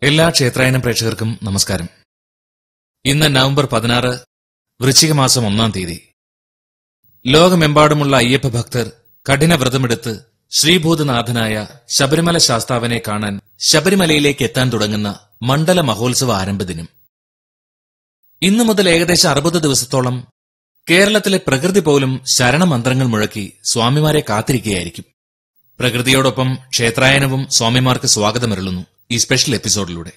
എല്ലാ ക്ഷേത്രായനം പ്രേക്ഷകർക്കും നമസ്കാരം. ഇന്ന് നവംബർ 16, വൃശ്ചികമാസം 1-ാം തീയതി. ലോകമെമ്പാടുമുള്ള അയ്യപ്പ ഭക്തർ കഠിന വ്രതമെടുത്ത് ശ്രീഭൂതനാഥനായ ശബരിമല ശാസ്താവിനെ കാണാൻ ശബരിമലയിലേക്ക് എത്താൻ തുടങ്ങുന്ന മണ്ഡല മഹോത്സവ ആരംഭദിനം. ഇന്നു മുതൽ ഏകദേശം 60 ദിവസത്തോളം കേരളത്തിലെ പ്രകൃതി പോലും ശരണമന്ത്രങ്ങൾ മുഴക്കി സ്വാമിമാരെ കാത്തിരിക്കുകയായിരിക്കും. പ്രകൃതിയോടൊപ്പം ക്ഷേത്രായനവും സ്വാമിമാർക്ക് സ്വാഗതമരുളുന്നു ഈ സ്പെഷ്യൽ എപ്പിസോഡിലൂടെ.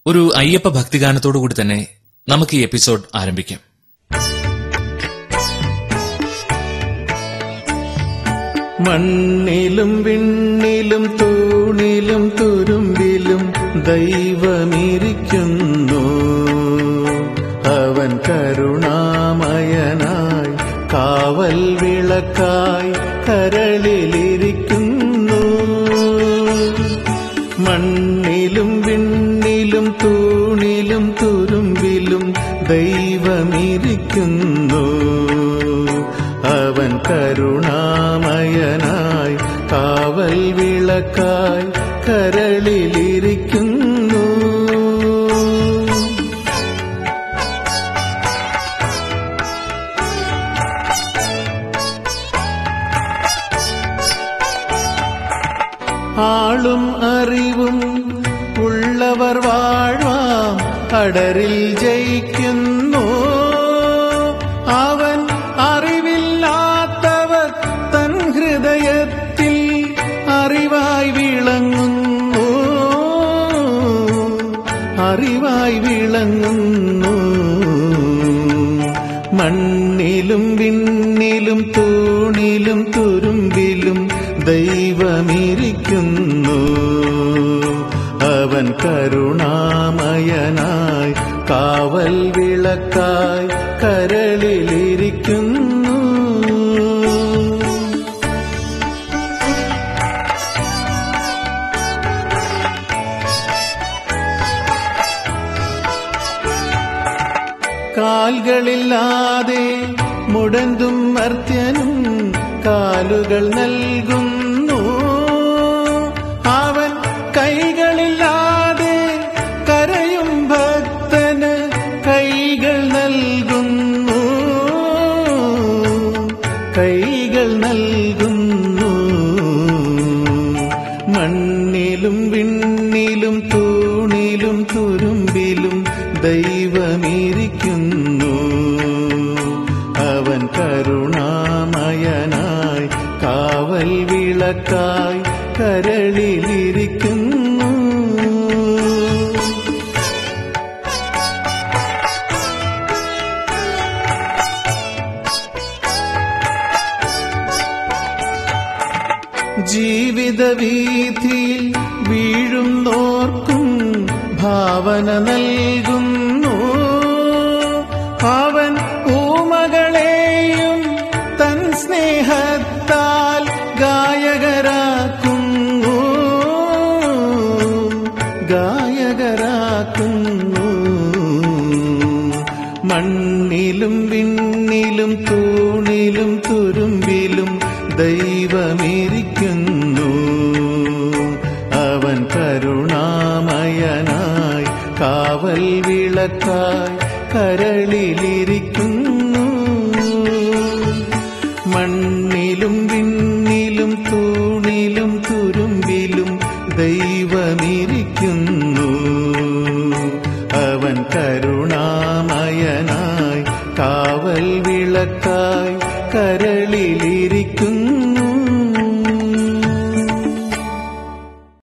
ഒരു അയ്യപ്പ ഭക്തിഗാനത്തോടുകൂടി തന്നെ നമുക്ക് ഈ എപ്പിസോഡ് ആരംഭിക്കാം. മണ്ണിലും വിണ്ണിലും തൂണിലും തുരുമ്പിലും ദൈവമിരിക്കുന്നു. അവൻ കരുണാമയനായി കാവൽ വിളക്കായി കരളിലിരിക്കുന്നു. മണ്ണിലും വിണ്ണിലും തൂണിലും തുരുമ്പിലും ദൈവമിരിക്കുന്നു. അവൻ കരുണാമയനായി കാവൽ വിളക്കായി കരളിലിരിക്കുന്നു. ആളും അറിവും ഉള്ളവർ വാഴ്വാം അടരിൽ ജയിക്കുന്നു. അവൻ അറിവില്ലാത്തവർ തൻ ഹൃദയത്തിൽ അറിവായി വിളങ്ങുന്നു. അറിവായി വിളങ്ങുന്നു. മണ്ണിലും വിണ്ണിലും തൂണിലും തുരുമ്പിലും ദൈവമിരിക്കുന്നു. അവൻ കരുണാമയനായി കാവൽ വിളക്കായി കരളിലിരിക്കുന്നു. കാൽകളില്ലാതെ മുടന്തും മർത്യനും കാലുകൾ നൽകുന്നു. അവൻ കൈകളില്ലാതെ കരയും ഭക്തന് കൈകൾ നൽകുന്നു. കൈകൾ നൽകുന്നു. മണ്ണിലും വിണ്ണിലും തൂണിലും തുരുമ്പിലും ദൈവമിരിക്കുന്നു. അവൻ കരുണാമയനായി കാവൽ വിളക്കായി കരളിലിരിക്കുന്നു. ജീവിതവീഥിയിൽ വീഴുന്നോർക്കും ഭാവന നൽകുന്നു. അവൻ ഊമകളെയും തൻ സ്നേഹത്താൽ ഗായകരാക്കുന്നു. ഗായകരാക്കുന്നു. മണ്ണിലും വിണ്ണിലും തൂണിലും തുരുമ്പിലും ദൈവമിരിക്കുന്നു. അവൻ കരുണാമയനായി കാവൽ വിളക്കായി കരളിലിരിക്കുന്നു. മണ്ണിലും വിണ്ണിലും തൂണിലും തുരുമ്പിലും ദൈവമിരിക്കുന്നു. അവൻ കരുണാമയനായി കാവൽ വിളക്കായി കരളിലിരിക്കുന്നു.